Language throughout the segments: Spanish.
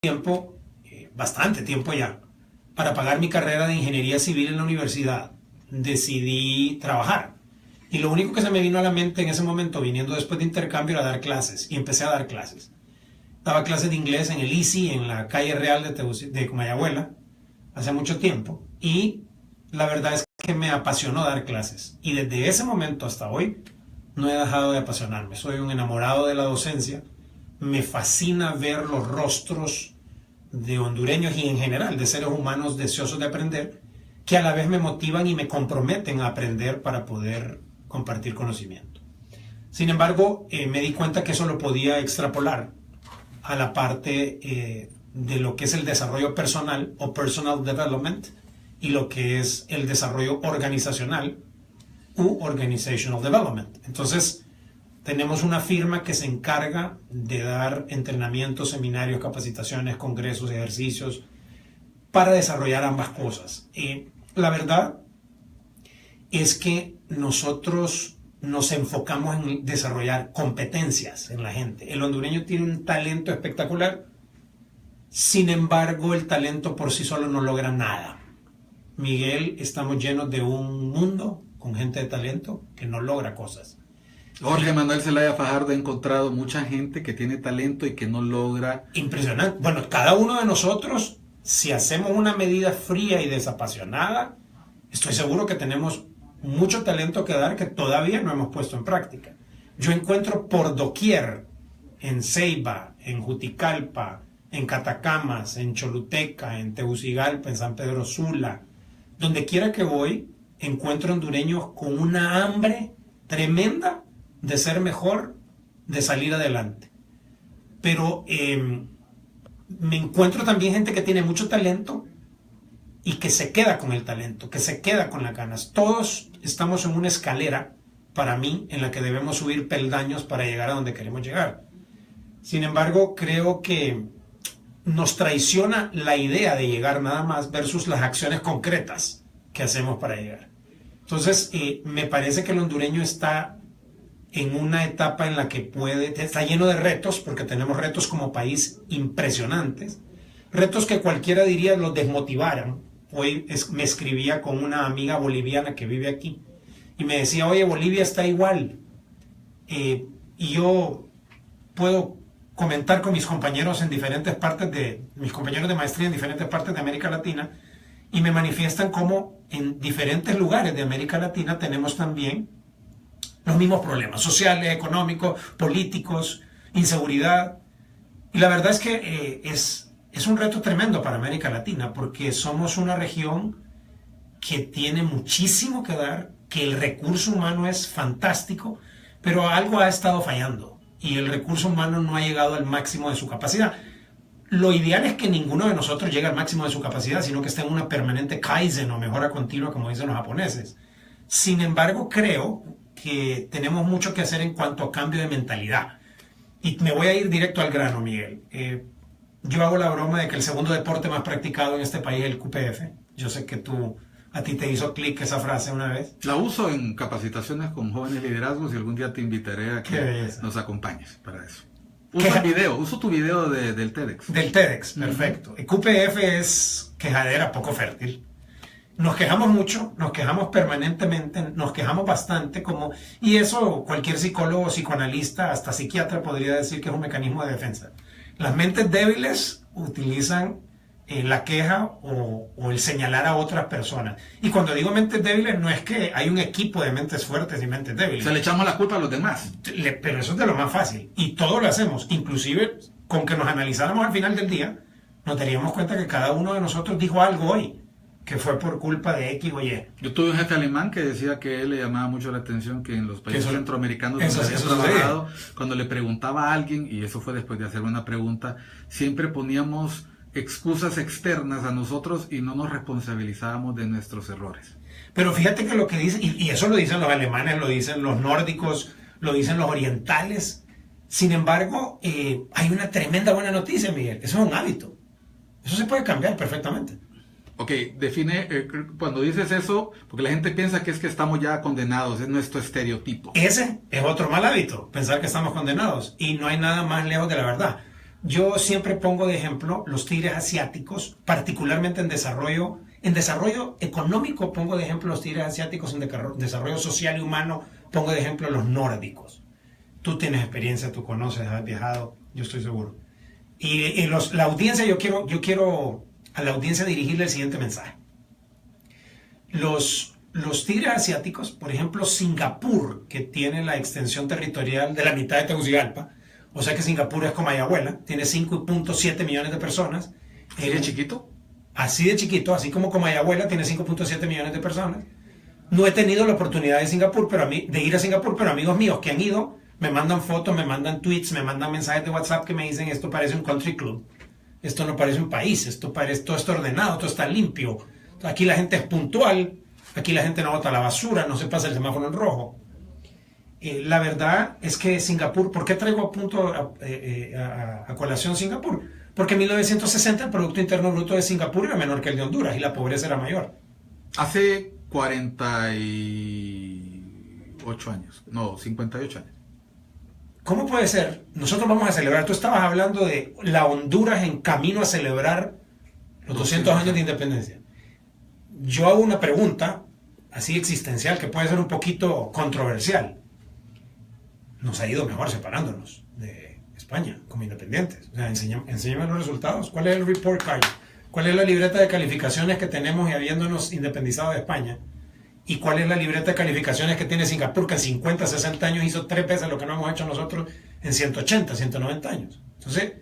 tiempo, bastante tiempo ya, para pagar mi carrera de ingeniería civil en la universidad, decidí trabajar. Y lo único que se me vino a la mente en ese momento, viniendo después de intercambio, era dar clases. Y empecé a dar clases. Daba clases de inglés en el ICI, en la calle Real de Comayagüela, hace mucho tiempo. Y la verdad es que me apasionó dar clases. Y desde ese momento hasta hoy, no he dejado de apasionarme. Soy un enamorado de la docencia. Me fascina ver los rostros de hondureños y en general de seres humanos deseosos de aprender, que a la vez me motivan y me comprometen a aprender para poder compartir conocimiento. Sin embargo, me di cuenta que eso lo podía extrapolar a la parte de lo que es el desarrollo personal o personal development y lo que es el desarrollo organizacional u organizational development. Entonces, tenemos una firma que se encarga de dar entrenamientos, seminarios, capacitaciones, congresos, ejercicios para desarrollar ambas cosas. La verdad es que nosotros nos enfocamos en desarrollar competencias en la gente. El hondureño tiene un talento espectacular, sin embargo el talento por sí solo no logra nada. Miguel, estamos llenos de un mundo con gente de talento que no logra cosas. Jorge Manuel Zelaya Fajardo ha encontrado mucha gente que tiene talento y que no logra. Impresionante. Bueno, cada uno de nosotros, si hacemos una medida fría y desapasionada, estoy seguro que tenemos mucho talento que dar que todavía no hemos puesto en práctica. Yo encuentro por doquier, en Ceiba, en Juticalpa, en Catacamas, en Choluteca, en Tegucigalpa, en San Pedro Sula, donde quiera que voy, encuentro hondureños con una hambre tremenda de ser mejor, de salir adelante. Pero me encuentro también gente que tiene mucho talento y que se queda con el talento, que se queda con las ganas. Todos estamos en una escalera, para mí, en la que debemos subir peldaños para llegar a donde queremos llegar. Sin embargo, creo que nos traiciona la idea de llegar nada más versus las acciones concretas que hacemos para llegar. Entonces, me parece que el hondureño está en una etapa en la que está lleno de retos, porque tenemos retos como país impresionantes, retos que cualquiera diría los desmotivaran. Hoy me escribía con una amiga boliviana que vive aquí, y me decía, oye, Bolivia está igual, y yo puedo comentar con mis compañeros en diferentes partes mis compañeros de maestría en diferentes partes de América Latina, y me manifiestan cómo en diferentes lugares de América Latina tenemos también los mismos problemas sociales, económicos, políticos, inseguridad. Y la verdad es que es un reto tremendo para América Latina, porque somos una región que tiene muchísimo que dar, que el recurso humano es fantástico, pero algo ha estado fallando y el recurso humano no ha llegado al máximo de su capacidad. Lo ideal es que ninguno de nosotros llegue al máximo de su capacidad, sino que esté en una permanente kaizen o mejora continua, como dicen los japoneses. Sin embargo, creo que tenemos mucho que hacer en cuanto a cambio de mentalidad. Y me voy a ir directo al grano, Miguel. Yo hago la broma de que el segundo deporte más practicado en este país es el QPF. Yo sé que a ti te hizo clic esa frase una vez. La uso en capacitaciones con jóvenes liderazgos y algún día te invitaré a que nos acompañes para eso. Uso tu video del TEDx. Del TEDx, perfecto. El QPF es quejadera poco fértil. Nos quejamos mucho, nos quejamos permanentemente, nos quejamos bastante, y eso cualquier psicólogo, psicoanalista, hasta psiquiatra podría decir que es un mecanismo de defensa. Las mentes débiles utilizan la queja o el señalar a otras personas. Y cuando digo mentes débiles, no es que hay un equipo de mentes fuertes y mentes débiles. O sea, le echamos la culpa a los demás. Pero eso es de lo más fácil. Y todo lo hacemos. Inclusive, con que nos analizáramos al final del día, nos daríamos cuenta que cada uno de nosotros dijo algo hoy que fue por culpa de X o Y. Yo tuve un jefe alemán que decía que él le llamaba mucho la atención que en los países centroamericanos cuando le preguntaba a alguien, y eso fue después de hacerme una pregunta, siempre poníamos excusas externas a nosotros y no nos responsabilizábamos de nuestros errores. Pero fíjate que lo que dicen, y eso lo dicen los alemanes, lo dicen los nórdicos, lo dicen los orientales. Sin embargo, hay una tremenda buena noticia, Miguel. Eso es un hábito. Eso se puede cambiar perfectamente. Ok, define, cuando dices eso, porque la gente piensa que es que estamos ya condenados, es nuestro estereotipo. Ese es otro mal hábito, pensar que estamos condenados, y no hay nada más lejos de la verdad. yo siempre pongo de ejemplo los tigres asiáticos, particularmente en desarrollo económico pongo de ejemplo los tigres asiáticos, en desarrollo social y humano pongo de ejemplo los nórdicos. Tú tienes experiencia, tú conoces, has viajado, yo estoy seguro. Y la audiencia, yo quiero a la audiencia dirigirle el siguiente mensaje. Los tigres asiáticos, por ejemplo, Singapur, que tiene la extensión territorial de la mitad de Tegucigalpa, o sea que Singapur es como Ayahuela, tiene 5.7 millones de personas. ¿Así de chiquito? Así de chiquito, así como Ayahuela tiene 5.7 millones de personas. No he tenido la oportunidad de ir a Singapur, pero amigos míos que han ido me mandan fotos, me mandan tweets, me mandan mensajes de WhatsApp que me dicen esto parece un country club, esto no parece un país, todo está ordenado, todo está limpio, aquí la gente es puntual, aquí la gente no bota la basura, no se pasa el semáforo en rojo. La verdad es que Singapur, ¿por qué traigo a colación Singapur? Porque en 1960 el Producto Interno Bruto de Singapur era menor que el de Honduras y la pobreza era mayor. Hace 48 años, no, 58 años. ¿Cómo puede ser? Nosotros vamos a celebrar, tú estabas hablando de la Honduras en camino a celebrar los 200 años de independencia. Yo hago una pregunta así existencial que puede ser un poquito controversial. Nos ha ido mejor separándonos de España como independientes. O sea, enséñame los resultados. ¿Cuál es el report card? ¿Cuál es la libreta de calificaciones que tenemos y habiéndonos independizado de España? ¿Y cuál es la libreta de calificaciones que tiene Singapur, que en 50, 60 años hizo 3 veces lo que no hemos hecho nosotros en 180, 190 años? Entonces,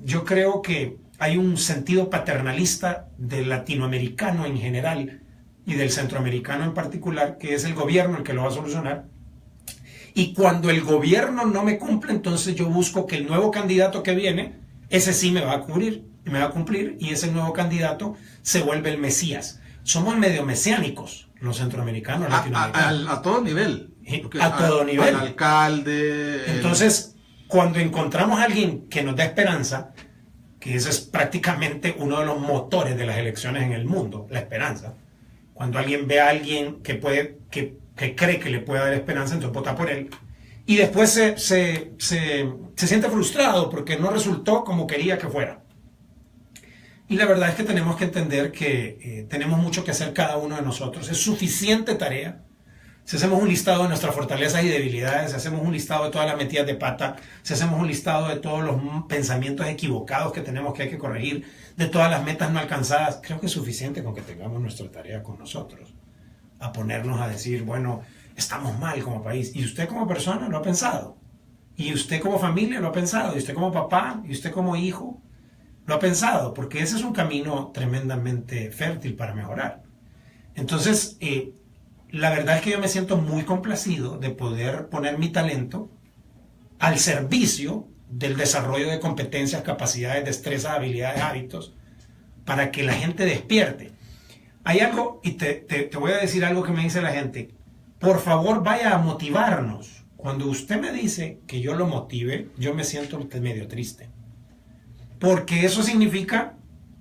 yo creo que hay un sentido paternalista del latinoamericano en general y del centroamericano en particular, que es el gobierno el que lo va a solucionar. Y cuando el gobierno no me cumple, entonces yo busco que el nuevo candidato que viene, ese sí me va a cumplir, y ese nuevo candidato se vuelve el Mesías. Somos medio mesiánicos, los centroamericanos, latinoamericanos. A todo nivel. A todo nivel. Al alcalde. Entonces, cuando encontramos a alguien que nos da esperanza, que ese es prácticamente uno de los motores de las elecciones en el mundo, la esperanza. Cuando alguien ve a alguien que cree que le puede dar esperanza, entonces vota por él. Y después se siente frustrado porque no resultó como quería que fuera. Y la verdad es que tenemos que entender que tenemos mucho que hacer cada uno de nosotros. Es suficiente tarea. Si hacemos un listado de nuestras fortalezas y debilidades, si hacemos un listado de todas las metidas de pata, si hacemos un listado de todos los pensamientos equivocados que tenemos que hay que corregir, de todas las metas no alcanzadas, creo que es suficiente con que tengamos nuestra tarea con nosotros. A ponernos a decir, bueno, estamos mal como país. Y usted como persona lo ha pensado. Y usted como familia lo ha pensado. Y usted como papá, y usted como hijo, lo ha pensado. Porque ese es un camino tremendamente fértil para mejorar. Entonces, la verdad es que yo me siento muy complacido de poder poner mi talento al servicio del desarrollo de competencias, capacidades, destrezas, habilidades, hábitos, para que la gente despierte. Hay algo, y te voy a decir algo que me dice la gente. Por favor, vaya a motivarnos. Cuando usted me dice que yo lo motive, yo me siento medio triste. Porque eso significa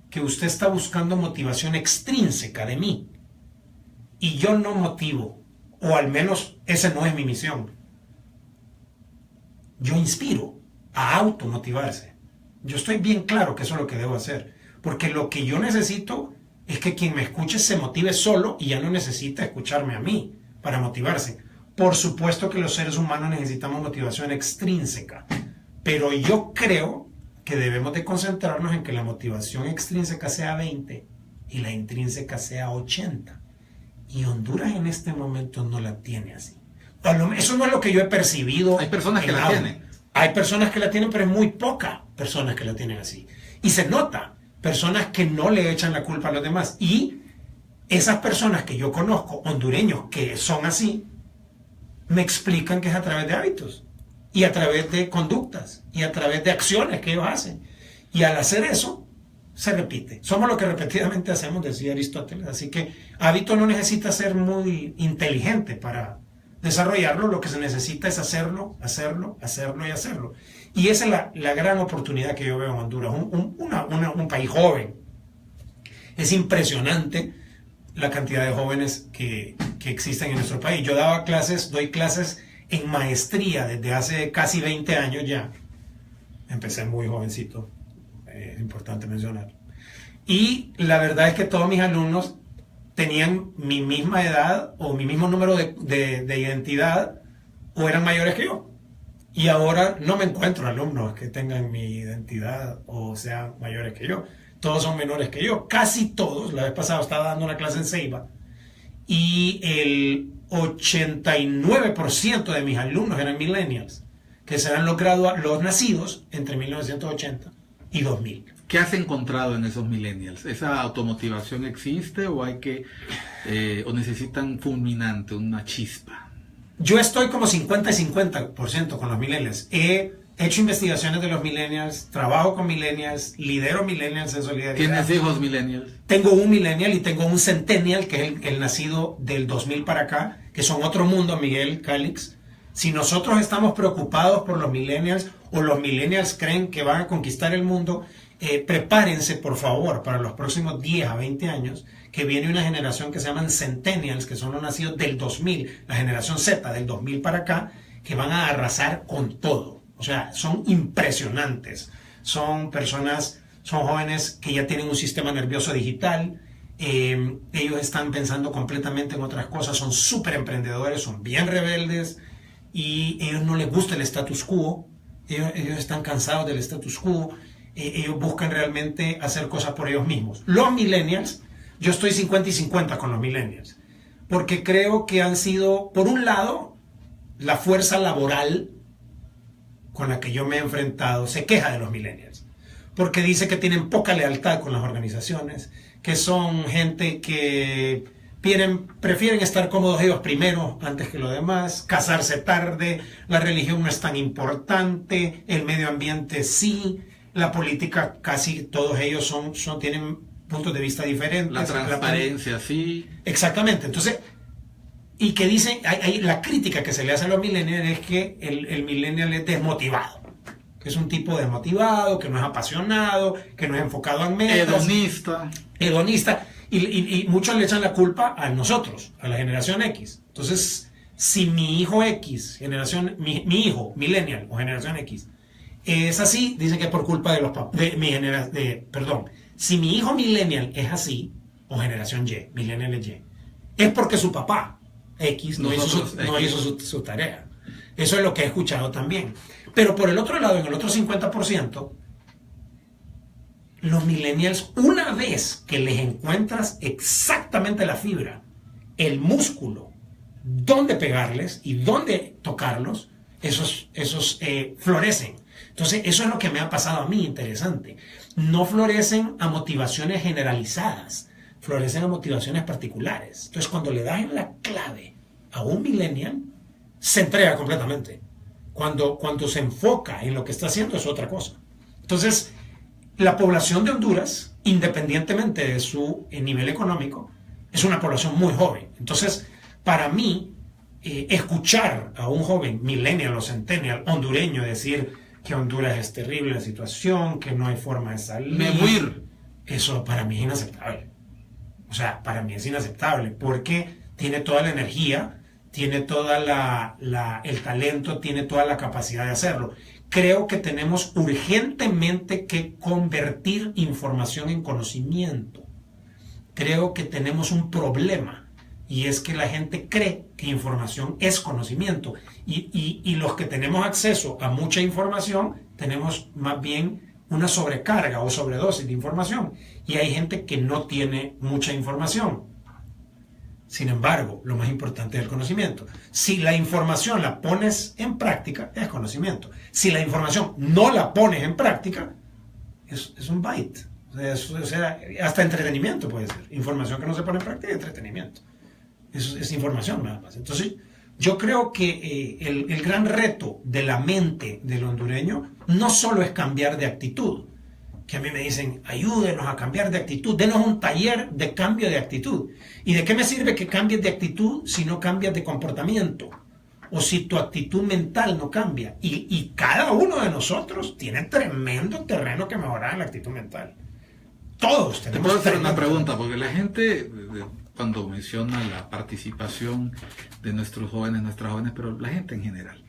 que usted está buscando motivación extrínseca de mí. Y yo no motivo, o al menos esa no es mi misión. Yo inspiro a automotivarse. Yo estoy bien claro que eso es lo que debo hacer. Porque lo que yo necesito es que quien me escuche se motive solo y ya no necesita escucharme a mí para motivarse. Por supuesto que los seres humanos necesitamos motivación extrínseca, pero yo creo que debemos de concentrarnos en que la motivación extrínseca sea 20 y la intrínseca sea 80. Y Honduras en este momento no la tiene así. Eso no es lo que yo he percibido. Hay personas que la tienen. Hay personas que la tienen, pero es muy poca personas que la tienen así. Y se nota. Personas que no le echan la culpa a los demás. Y esas personas que yo conozco, hondureños que son así, me explican que es a través de hábitos, y a través de conductas, y a través de acciones que ellos hacen. Y al hacer eso, se repite. Somos lo que repetidamente hacemos, decía Aristóteles. Así que hábito no necesita ser muy inteligente para desarrollarlo. Lo que se necesita es hacerlo, hacerlo, hacerlo y hacerlo. Y esa es la gran oportunidad que yo veo en Honduras, un país joven. Es impresionante la cantidad de jóvenes que existen en nuestro país. Yo doy clases en maestría desde hace casi 20 años ya. Empecé muy jovencito, es importante mencionar. Y la verdad es que todos mis alumnos tenían mi misma edad o mi mismo número de identidad o eran mayores que yo. Y ahora no me encuentro alumnos que tengan mi identidad o sean mayores que yo. Todos son menores que yo. Casi todos. La vez pasada estaba dando una clase en Ceiba y el 89% de mis alumnos eran millennials, que serán los nacidos entre 1980 y 2000. ¿Qué has encontrado en esos millennials? ¿Esa automotivación existe o hay que o necesitan fulminante, una chispa? Yo estoy como 50 y 50% con los millennials. He hecho investigaciones de los millennials, trabajo con millennials, lidero millennials en solidaridad. ¿Tienes hijos millennials? Tengo un millennial y tengo un centennial, que es el nacido del 2000 para acá, que son otro mundo, Miguel Calix. Si nosotros estamos preocupados por los millennials o los millennials creen que van a conquistar el mundo, prepárense por favor para los próximos 10 a 20 años, que viene una generación que se llaman centennials, que son los nacidos del 2000, la generación Z del 2000 para acá, que van a arrasar con todo. O sea, son impresionantes. Son personas, son jóvenes que ya tienen un sistema nervioso digital. Ellos están pensando completamente en otras cosas. Son súper emprendedores, son bien rebeldes y ellos no les gusta el status quo. Ellos están cansados del status quo. Ellos buscan realmente hacer cosas por ellos mismos. Los millennials, yo estoy 50 y 50 con los millennials, porque creo que han sido, por un lado, la fuerza laboral con la que yo me he enfrentado se queja de los millennials, porque dice que tienen poca lealtad con las organizaciones, que son gente que prefieren estar cómodos ellos primero antes que los demás, casarse tarde, la religión no es tan importante, el medio ambiente sí, la política casi todos ellos tienen puntos de vista diferentes. La transparencia, sí. Exactamente. Entonces, y que dicen, la crítica que se le hace a los millennials es que el millennial es desmotivado, que es un tipo desmotivado, que no es apasionado, que no es enfocado en metas. Hedonista. Y muchos le echan la culpa a nosotros, a la generación X. Entonces, si mi hijo X, mi hijo millennial o generación X, es así, dicen que es por culpa de los papás, si mi hijo millennial es así, o generación Y, millennial es Y, es porque su papá X no hizo su tarea. Eso es lo que he escuchado también. Pero por el otro lado, en el otro 50%, los millennials, una vez que les encuentras exactamente la fibra, el músculo, dónde pegarles y dónde tocarlos, esos florecen. Entonces, eso es lo que me ha pasado a mí, interesante. No florecen a motivaciones generalizadas, florecen a motivaciones particulares. Entonces, cuando le das en la clave a un millennial, se entrega completamente. Cuando se enfoca en lo que está haciendo, es otra cosa. Entonces, la población de Honduras, independientemente de su nivel económico, es una población muy joven. Entonces, para mí, escuchar a un joven millennial o centennial hondureño decir que Honduras es terrible la situación, que no hay forma de salir, eso para mí es inaceptable. O sea, para mí es inaceptable porque tiene toda la energía, tiene toda el talento, tiene toda la capacidad de hacerlo. Creo que tenemos urgentemente que convertir información en conocimiento. Creo que tenemos un problema y es que la gente cree que información es conocimiento y los que tenemos acceso a mucha información tenemos más bien una sobrecarga o sobredosis de información y hay gente que no tiene mucha información. Sin embargo, lo más importante es el conocimiento. Si la información la pones en práctica, es conocimiento. Si la información no la pones en práctica, es un byte. O sea, hasta entretenimiento puede ser. Información que no se pone en práctica, entretenimiento. Es información nada más. Entonces, yo creo que el gran reto de la mente del hondureño no solo es cambiar de actitud, que a mí me dicen, ayúdenos a cambiar de actitud, denos un taller de cambio de actitud. ¿Y de qué me sirve que cambies de actitud si no cambias de comportamiento? O si tu actitud mental no cambia. Y cada uno de nosotros tiene tremendo terreno que mejorar en la actitud mental. Todos tenemos. Te puedo hacer una pregunta, porque la gente, cuando menciona la participación de nuestros jóvenes, nuestras jóvenes, pero la gente en general,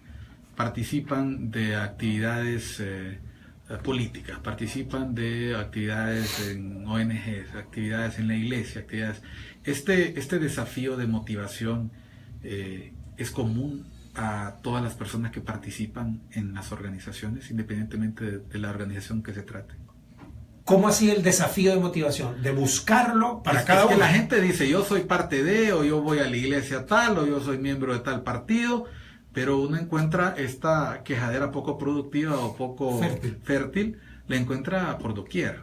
participan de actividades políticas, participan de actividades en ONGs, actividades en la iglesia, actividades. Este desafío de motivación es común a todas las personas que participan en las organizaciones, independientemente de la organización que se trate. ¿Cómo así el desafío de motivación? De buscarlo para cada uno. Es que la gente dice, yo soy parte de, o yo voy a la iglesia tal, o yo soy miembro de tal partido, pero uno encuentra esta quejadera poco productiva o poco fértil, la encuentra por doquier.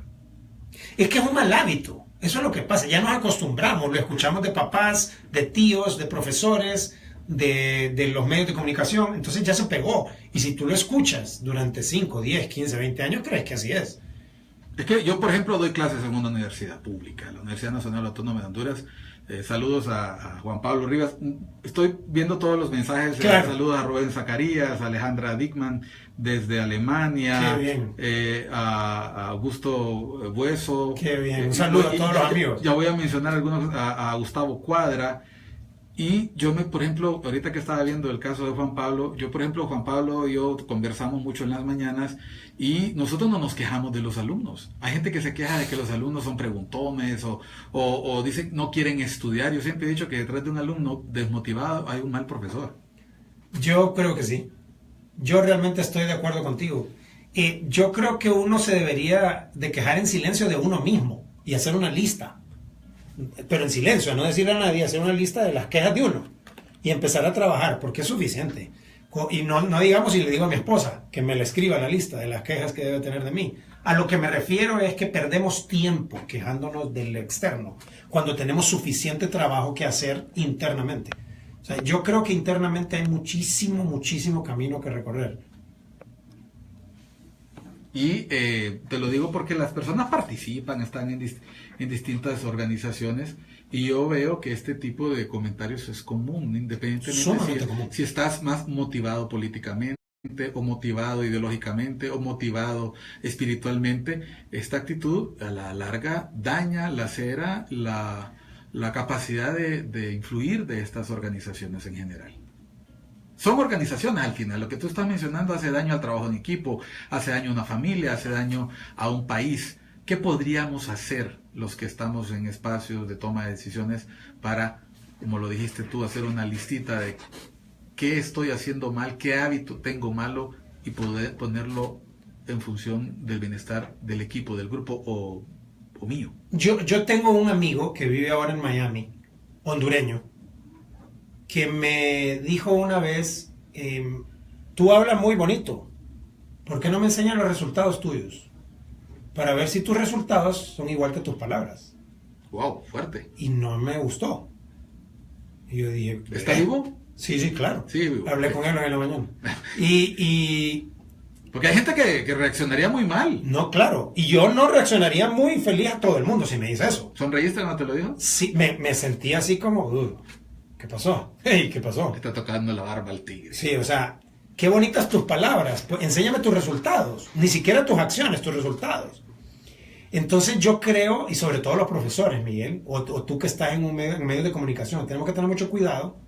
Es que es un mal hábito, eso es lo que pasa, ya nos acostumbramos, lo escuchamos de papás, de tíos, de profesores, de los medios de comunicación, entonces ya se pegó. Y si tú lo escuchas durante 5, 10, 15, 20 años, crees que así es. Es que yo, por ejemplo, doy clases en una universidad pública, la Universidad Nacional Autónoma de Honduras. Saludos a Juan Pablo Rivas. Estoy viendo todos los mensajes. Claro. Saludos a Rubén Zacarías, a Alejandra Dickman desde Alemania. Qué bien. A Augusto Bueso. Qué bien. Un saludo a todos los amigos. Ya voy a mencionar algunos, a Gustavo Cuadra. Y yo por ejemplo, ahorita que estaba viendo el caso de Juan Pablo, Juan Pablo y yo conversamos mucho en las mañanas y nosotros no nos quejamos de los alumnos. Hay gente que se queja de que los alumnos son preguntones o dicen no quieren estudiar. Yo siempre he dicho que detrás de un alumno desmotivado hay un mal profesor. Yo creo que sí. Yo realmente estoy de acuerdo contigo. Yo creo que uno se debería de quejar en silencio de uno mismo y hacer una lista. Pero en silencio, no decirle a nadie, hacer una lista de las quejas de uno y empezar a trabajar, porque es suficiente. Y no digamos, y le digo a mi esposa que me la escriba la lista de las quejas que debe tener de mí. A lo que me refiero es que perdemos tiempo quejándonos del externo cuando tenemos suficiente trabajo que hacer internamente. O sea, yo creo que internamente hay muchísimo camino que recorrer. Y te lo digo porque las personas participan, están en distintas organizaciones y yo veo que este tipo de comentarios es común, independientemente si estás más motivado políticamente o motivado ideológicamente o motivado espiritualmente. Esta actitud a la larga daña, lacera la capacidad de influir de estas organizaciones en general. Son organizaciones al final. Lo que tú estás mencionando hace daño al trabajo en equipo, hace daño a una familia, hace daño a un país. ¿Qué podríamos hacer los que estamos en espacios de toma de decisiones para, como lo dijiste tú, hacer una listita de qué estoy haciendo mal, qué hábito tengo malo y poder ponerlo en función del bienestar del equipo, del grupo o mío? Yo tengo un amigo que vive ahora en Miami, hondureño, que me dijo una vez, tú hablas muy bonito, ¿por qué no me enseñas los resultados tuyos? Para ver si tus resultados son igual que tus palabras. Wow, fuerte. Y no me gustó. Y yo dije, ¿está vivo? Sí, claro. Sí, vivo. Hablé con él en la mañana. Porque hay gente que reaccionaría muy mal. No, claro. Y yo no reaccionaría muy feliz a todo el mundo si me dice eso. ¿Sonreíste cuando te lo dijo? Sí, me sentí así como... ¿Qué pasó? Hey, ¿qué pasó? Está tocando la barba al tigre. Sí, o sea, qué bonitas tus palabras. Pues, enséñame tus resultados. Ni siquiera tus acciones, tus resultados. Entonces yo creo, y sobre todo los profesores, Miguel, o tú que estás en un medio de comunicación, tenemos que tener mucho cuidado,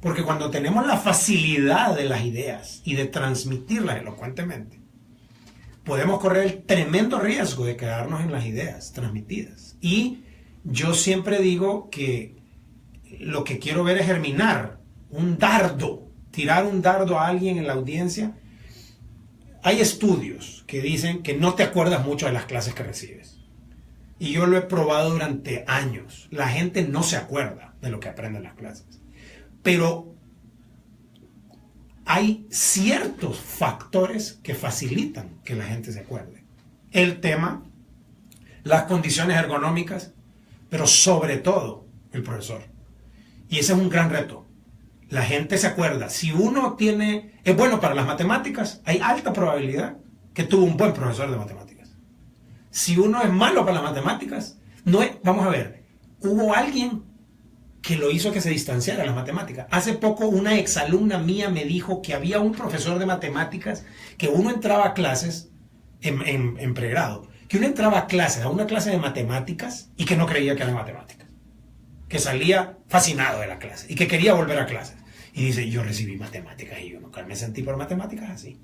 porque cuando tenemos la facilidad de las ideas y de transmitirlas elocuentemente, podemos correr el tremendo riesgo de quedarnos en las ideas transmitidas. Y yo siempre digo que lo que quiero ver es germinar un dardo, tirar un dardo a alguien en la audiencia. Hay estudios que dicen que no te acuerdas mucho de las clases que recibes. Y yo lo he probado durante años. La gente no se acuerda de lo que aprende en las clases. Pero hay ciertos factores que facilitan que la gente se acuerde. El tema, las condiciones ergonómicas, pero sobre todo el profesor. Y ese es un gran reto. La gente se acuerda. Si uno es bueno para las matemáticas, hay alta probabilidad que tuvo un buen profesor de matemáticas. Si uno es malo para las matemáticas, vamos a ver, hubo alguien que lo hizo que se distanciara de las matemáticas. Hace poco una exalumna mía me dijo que había un profesor de matemáticas que uno entraba a clases en pregrado, que uno entraba a una clase de matemáticas y que no creía que eran matemáticas, que salía fascinado de la clase y que quería volver a clases. Y dice, yo recibí matemáticas y yo nunca me sentí por matemáticas así.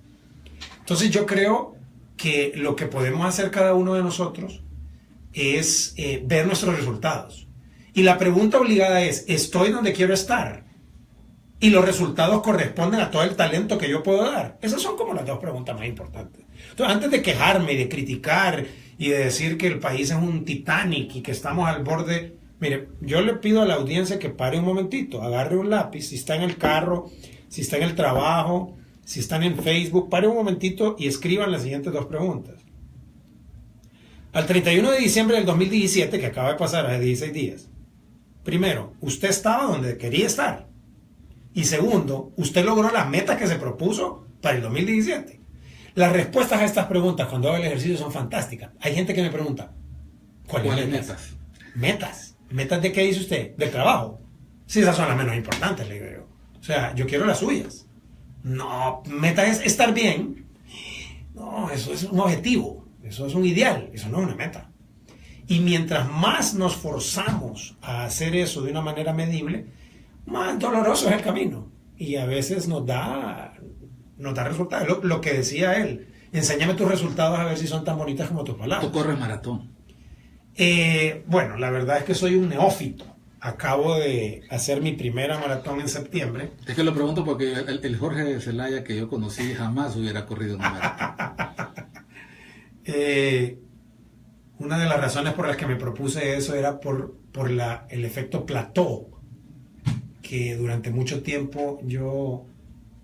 Entonces yo creo que lo que podemos hacer cada uno de nosotros es ver nuestros resultados. Y la pregunta obligada es, ¿estoy donde quiero estar? Y los resultados corresponden a todo el talento que yo puedo dar. Esas son como las dos preguntas más importantes. Entonces, antes de quejarme y de criticar y de decir que el país es un Titanic y que estamos al borde... Mire, yo le pido a la audiencia que pare un momentito, agarre un lápiz, si está en el carro, si está en el trabajo, si están en Facebook, pare un momentito y escriban las siguientes dos preguntas. Al 31 de diciembre del 2017, que acaba de pasar hace 16 días, primero, ¿usted estaba donde quería estar? Y segundo, ¿usted logró las metas que se propuso para el 2017? Las respuestas a estas preguntas cuando hago el ejercicio son fantásticas. Hay gente que me pregunta, ¿cuáles metas? ¿Metas? ¿Metas de qué dice usted? ¿Del trabajo? Sí, esas son las menos importantes, le digo yo. O sea, yo quiero las suyas. No, meta es estar bien. No, eso es un objetivo. Eso es un ideal. Eso no es una meta. Y mientras más nos forzamos a hacer eso de una manera medible, más doloroso es el camino. Y a veces nos da resultados. Lo que decía él, enséñame tus resultados a ver si son tan bonitas como tus palabras. Tú corres maratón. Bueno, la verdad es que soy un neófito. Acabo de hacer mi primera maratón en septiembre. Es que lo pregunto porque el Jorge Zelaya que yo conocí jamás hubiera corrido una maratón. Una de las razones por las que me propuse eso era por el efecto plató, que durante mucho tiempo yo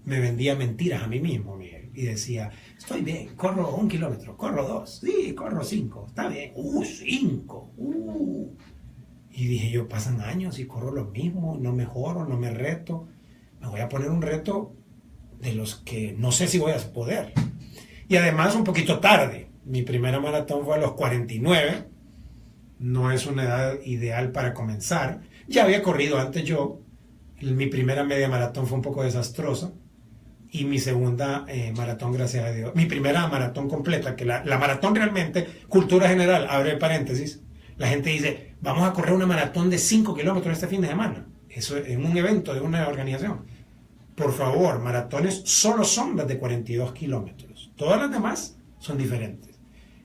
me vendía mentiras a mí mismo, Miguel, y decía, estoy bien, corro 1 kilómetro, corro 2, sí, corro 5, está bien, 5, Y dije yo, pasan años y corro lo mismo, no mejoro, no me reto, me voy a poner un reto de los que no sé si voy a poder. Y además un poquito tarde, mi primera maratón fue a los 49, no es una edad ideal para comenzar, ya había corrido antes yo, mi primera media maratón fue un poco desastrosa, y mi segunda maratón, gracias a Dios, mi primera maratón completa, que la maratón realmente, cultura general, abre paréntesis, la gente dice, vamos a correr una maratón de 5 kilómetros este fin de semana, eso es un evento de una organización. Por favor, maratones solo son las de 42 kilómetros, todas las demás son diferentes.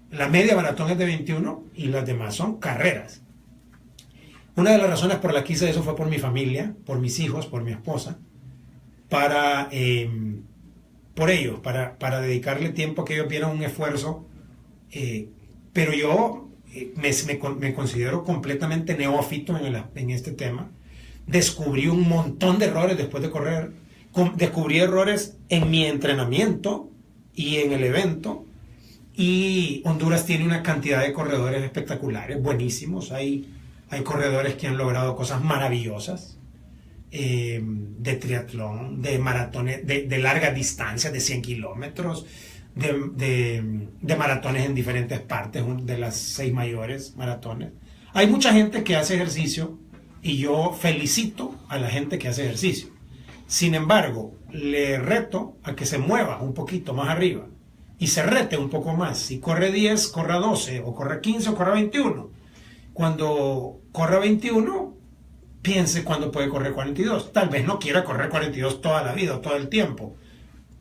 La media maratón es de 21 y las demás son carreras. Una de las razones por las que hice eso fue por mi familia, por mis hijos, por mi esposa, por ellos, para dedicarle tiempo que ellos vieran un esfuerzo, pero yo me considero completamente neófito en este tema. Descubrí un montón de errores después de correr, descubrí errores en mi entrenamiento y en el evento, y Honduras tiene una cantidad de corredores espectaculares, buenísimos. Hay corredores que han logrado cosas maravillosas, de triatlón, de maratones, de largas distancias, de 100 kilómetros, de maratones en diferentes partes, de las 6 mayores maratones. Hay mucha gente que hace ejercicio y yo felicito a la gente que hace ejercicio. Sin embargo, le reto a que se mueva un poquito más arriba y se rete un poco más. Si corre 10, corra 12, o corre 15, o corra 21. Cuando corra 21, piense cuándo puede correr 42. Tal vez no quiera correr 42 toda la vida o todo el tiempo,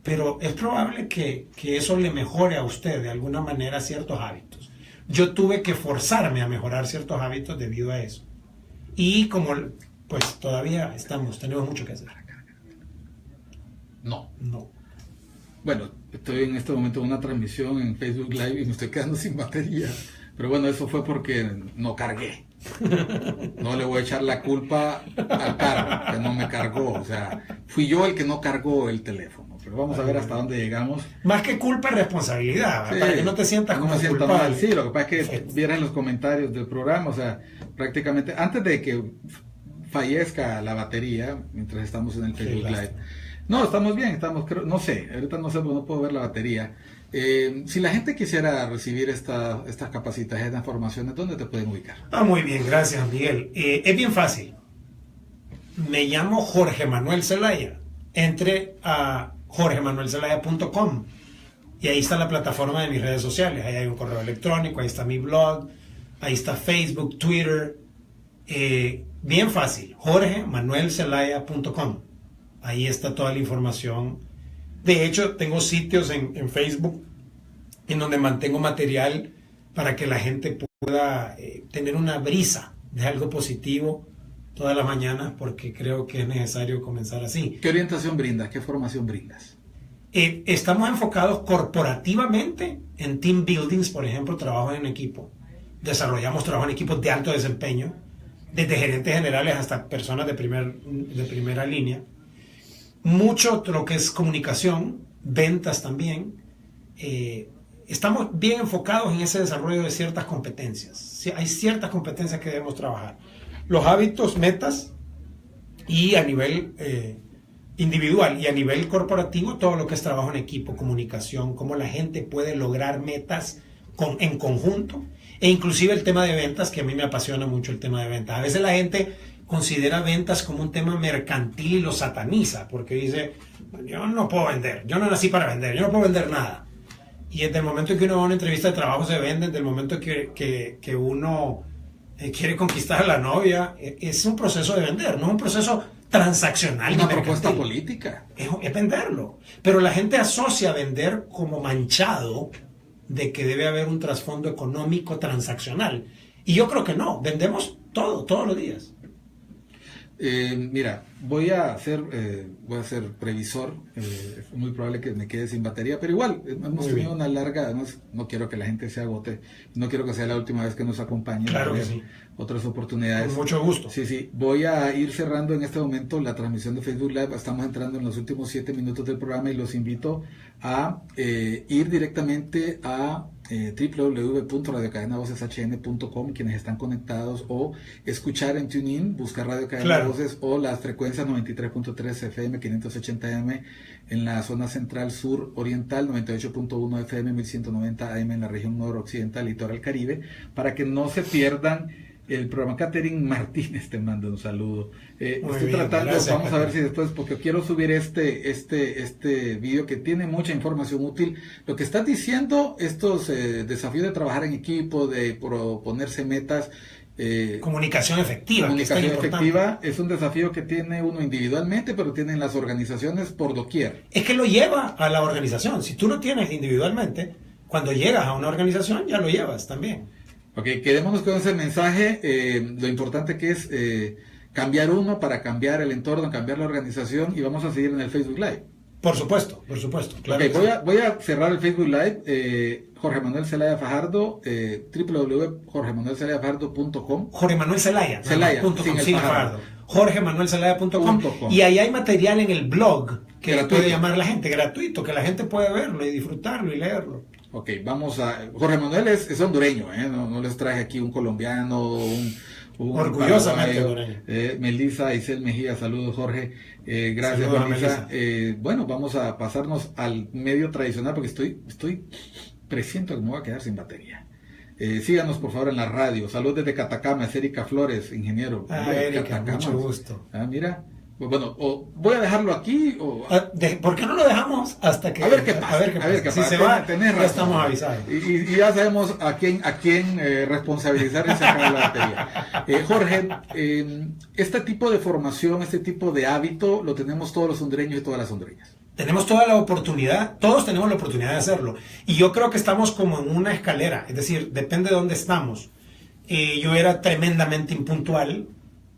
pero es probable que eso le mejore a usted de alguna manera ciertos hábitos. Yo tuve que forzarme a mejorar ciertos hábitos debido a eso. Y como pues todavía tenemos mucho que hacer. No. No. Bueno, estoy en este momento en una transmisión en Facebook Live y me estoy quedando sin batería. Pero bueno, eso fue porque no cargué. No le voy a echar la culpa al carro, que no me cargó. O sea, fui yo el que no cargó el teléfono. Pero vamos a ver hasta dónde llegamos. Más que culpa, es responsabilidad, sí, para que no te sientas como culpable. Mal. Sí, lo que pasa es que vieran los comentarios del programa, o sea, prácticamente antes de que fallezca la batería, mientras estamos en el Facebook Live. No, estamos bien, no sé, ahorita no puedo ver la batería. Si la gente quisiera recibir estas capacitaciones, estas formaciones, ¿dónde te pueden ubicar? Muy bien, gracias, Miguel. Es bien fácil. Me llamo Jorge Manuel Zelaya. Entre a jorgemanuelzelaya.com y ahí está la plataforma de mis redes sociales. Ahí hay un correo electrónico, ahí está mi blog, ahí está Facebook, Twitter. Bien fácil, jorgemanuelzelaya.com. Ahí está toda la información. De hecho, tengo sitios en Facebook en donde mantengo material para que la gente pueda tener una brisa de algo positivo todas las mañanas, porque creo que es necesario comenzar así. ¿Qué orientación brindas? ¿Qué formación brindas? Estamos enfocados corporativamente en team buildings, por ejemplo, trabajo en equipo. Desarrollamos trabajo en equipos de alto desempeño, desde gerentes generales hasta personas de primera línea. Mucho lo que es comunicación, ventas también. Estamos bien enfocados en ese desarrollo de ciertas competencias. Sí, hay ciertas competencias que debemos trabajar. Los hábitos, metas, y a nivel individual y a nivel corporativo, todo lo que es trabajo en equipo, comunicación, cómo la gente puede lograr metas en conjunto, e inclusive el tema de ventas, que a mí me apasiona mucho el tema de ventas. A veces la gente considera ventas como un tema mercantil y lo sataniza, porque dice, yo no puedo vender, yo no nací para vender, yo no puedo vender nada. Y desde el momento en que uno va a una entrevista de trabajo se vende, desde el momento que uno quiere conquistar a la novia, es un proceso de vender, no es un proceso transaccional. Una propuesta política. Es venderlo. Pero la gente asocia vender como manchado de que debe haber un trasfondo económico transaccional. Y yo creo que no, vendemos todo, todos los días. Mira, voy a ser previsor, es muy probable que me quede sin batería, pero igual, hemos tenido una larga, no quiero que la gente se agote, no quiero que sea la última vez que nos acompañe, claro que sí. Otras oportunidades. Con mucho gusto. Sí, voy a ir cerrando en este momento la transmisión de Facebook Live, estamos entrando en los últimos 7 minutos del programa y los invito a ir directamente a www.radiocadenavoces.hn.com, quienes están conectados, o escuchar en TuneIn, buscar Radio Cadena Voces, o las frecuencias 93.3 FM, 580M en la zona central sur oriental, 98.1 FM, 1190 AM en la región noroccidental, litoral Caribe, para que no se pierdan el programa. Catherine Martínez te manda un saludo. Estoy bien, tratando, gracias, vamos a ver si después, porque quiero subir este video que tiene mucha información útil. Lo que estás diciendo, estos desafíos de trabajar en equipo, de proponerse metas. Comunicación efectiva. Comunicación efectiva es un desafío que tiene uno individualmente, pero tienen las organizaciones por doquier. Es que lo lleva a la organización. Si tú lo tienes individualmente, cuando llegas a una organización ya lo llevas también. Ok, quedémonos con ese mensaje, lo importante que es cambiar uno para cambiar el entorno, cambiar la organización, y vamos a seguir en el Facebook Live. Por supuesto, claro. Okay, voy a cerrar el Facebook Live. Jorge Manuel Zelaya Fajardo, www.jorgemanuelzelayafajardo.com. Jorge Manuel Zelaya. Fajardo. jorgemanuelzelaya.com. Y ahí hay material en el blog que puede llamar la gente, gratuito, que la gente puede verlo y disfrutarlo y leerlo. Ok, vamos a... Jorge Manuel es hondureño, no les traje aquí un colombiano, un orgullosamente hondureño. Melissa Isel Mejía, saludos Jorge, gracias Melissa. Bueno, vamos a pasarnos al medio tradicional, porque estoy presiento que me voy a quedar sin batería. Síganos por favor en la radio. Saludos desde Catacama, es Erika Flores, ingeniero. Erika, Catacama, mucho gusto. Mira. Bueno, voy a dejarlo aquí. ¿Por qué no lo dejamos hasta que... A ver qué pasa. Si se va, ya estamos avisados. Y ya sabemos a quién responsabilizar y sacar la batería. Jorge, este tipo de formación, este tipo de hábito, lo tenemos todos los hondureños y todas las hondureñas. Tenemos toda la oportunidad, todos tenemos la oportunidad de hacerlo. Y yo creo que estamos como en una escalera, es decir, depende de dónde estamos. Yo era tremendamente impuntual,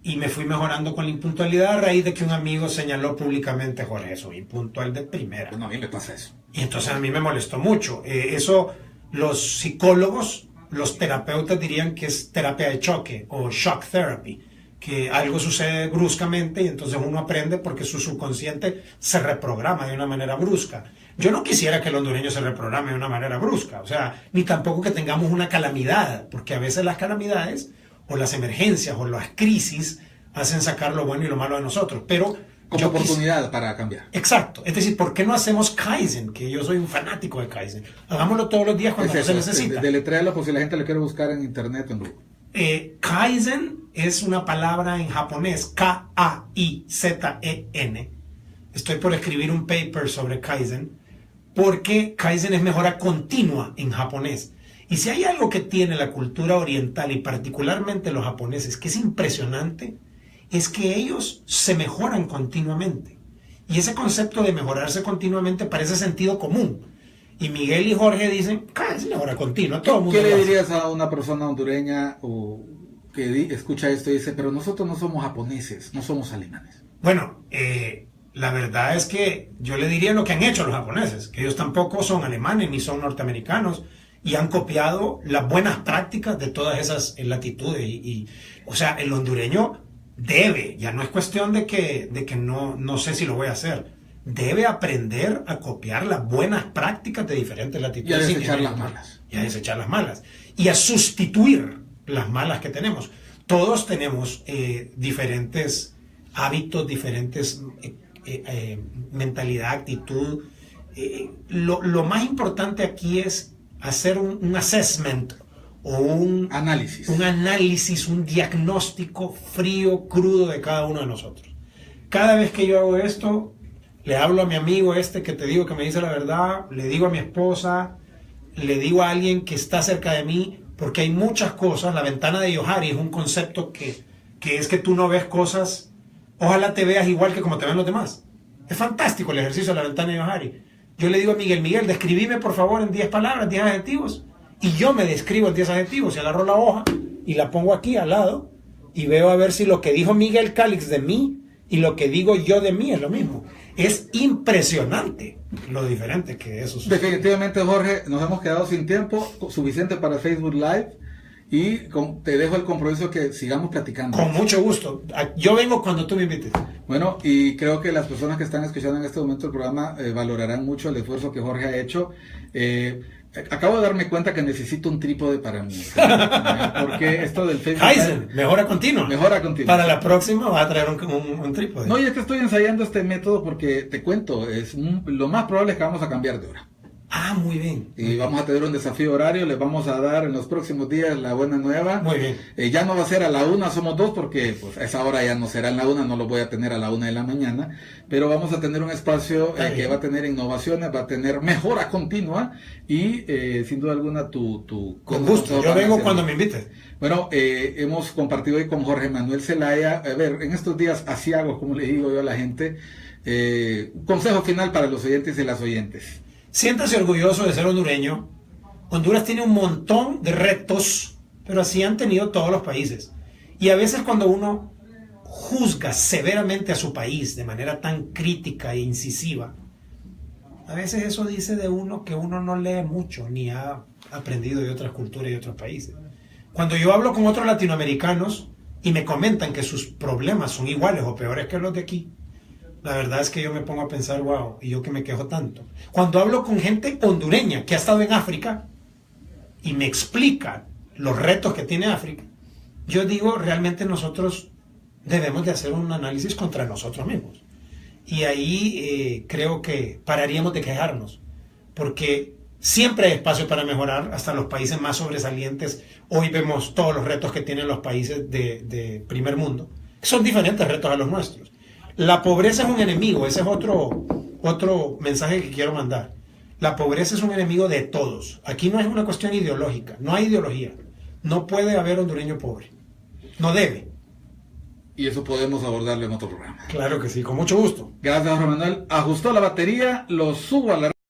y me fui mejorando con la impuntualidad a raíz de que un amigo señaló públicamente: Jorge, soy impuntual de primera. Bueno, a mí me pasa eso. Y entonces a mí me molestó mucho. Eso los psicólogos, los terapeutas dirían que es terapia de choque o shock therapy, que algo sucede bruscamente y entonces uno aprende porque su subconsciente se reprograma de una manera brusca. Yo no quisiera que el hondureño se reprograme de una manera brusca, o sea, ni tampoco que tengamos una calamidad, porque a veces las calamidades o las emergencias o las crisis hacen sacar lo bueno y lo malo de nosotros, pero como oportunidad para cambiar. Exacto, es decir, ¿por qué no hacemos Kaizen? Que yo soy un fanático de Kaizen. Hagámoslo todos los días cuando se necesita. Deletréalo por si la gente lo quiere buscar en internet o en Google. Kaizen es una palabra en japonés, K-A-I-Z-E-N. Estoy por escribir un paper sobre Kaizen, porque Kaizen es mejora continua en japonés. Y si hay algo que tiene la cultura oriental y particularmente los japoneses, que es impresionante, es que ellos se mejoran continuamente. Y ese concepto de mejorarse continuamente parece sentido común. Y Miguel y Jorge dicen, es mejora continua, todo el mundo. ¿Qué le dirías a una persona hondureña o que escucha esto y dice, pero nosotros no somos japoneses, no somos alemanes? Bueno, la verdad es que yo le diría lo que han hecho los japoneses, que ellos tampoco son alemanes ni son norteamericanos y han copiado las buenas prácticas de todas esas latitudes. O sea, el hondureño debe, ya no es cuestión de que no sé si lo voy a hacer, debe aprender a copiar las buenas prácticas de diferentes latitudes. Y a desechar las malas. Y a desechar las malas. Y a sustituir las malas que tenemos. Todos tenemos diferentes hábitos, diferentes mentalidad, actitud. Lo más importante aquí es hacer un assessment o un análisis, un diagnóstico frío, crudo de cada uno de nosotros. Cada vez que yo hago esto, le hablo a mi amigo que te digo que me dice la verdad, le digo a mi esposa, le digo a alguien que está cerca de mí, porque hay muchas cosas. La ventana de Johari es un concepto que es que tú no ves cosas, ojalá te veas igual que como te ven los demás. Es fantástico el ejercicio de la ventana de Johari. Yo le digo a Miguel, describime por favor en 10 palabras, 10 adjetivos, y yo me describo en 10 adjetivos, y agarro la hoja y la pongo aquí al lado, y veo a ver si lo que dijo Miguel Calix de mí y lo que digo yo de mí es lo mismo. Es impresionante lo diferente que eso es. Definitivamente, Jorge, nos hemos quedado sin tiempo suficiente para Facebook Live y te dejo el compromiso que sigamos platicando. Con mucho gusto. Yo vengo cuando tú me invites. Bueno, y creo que las personas que están escuchando en este momento el programa valorarán mucho el esfuerzo que Jorge ha hecho. Acabo de darme cuenta que necesito un trípode para mí, porque esto del Facebook Kaizen, mejora continua. Para la próxima vas a traer un trípode. No, y es que estoy ensayando este método porque te cuento, lo más probable es que vamos a cambiar de hora. Ah, muy bien. Y vamos a tener un desafío horario, les vamos a dar en los próximos días la buena nueva. Muy bien. Ya no va a ser a la 1, somos 2, porque pues a esa hora ya no será en la 1, no lo voy a tener a la 1 de la mañana, pero vamos a tener un espacio que va a tener innovaciones, va a tener mejora continua y sin duda alguna Con gusto, yo vengo cuando me invites. Bueno, hemos compartido hoy con Jorge Manuel Zelaya, a ver, en estos días asiagos, como le digo yo a la gente, un consejo final para los oyentes y las oyentes. Siéntase orgulloso de ser hondureño. Honduras tiene un montón de retos, pero así han tenido todos los países. Y a veces cuando uno juzga severamente a su país de manera tan crítica e incisiva, a veces eso dice de uno que uno no lee mucho ni ha aprendido de otras culturas y otros países. Cuando yo hablo con otros latinoamericanos y me comentan que sus problemas son iguales o peores que los de aquí, la verdad es que yo me pongo a pensar, wow, y yo que me quejo tanto. Cuando hablo con gente hondureña que ha estado en África y me explica los retos que tiene África, yo digo, realmente nosotros debemos de hacer un análisis contra nosotros mismos. Y ahí creo que pararíamos de quejarnos, porque siempre hay espacio para mejorar, hasta los países más sobresalientes. Hoy vemos todos los retos que tienen los países de primer mundo. Son diferentes retos a los nuestros. La pobreza es un enemigo, ese es otro mensaje que quiero mandar. La pobreza es un enemigo de todos. Aquí no es una cuestión ideológica, no hay ideología. No puede haber hondureño pobre. No debe. Y eso podemos abordarlo en otro programa. Claro que sí, con mucho gusto. Gracias, Jorge Manuel. Ajustó la batería, lo subo a la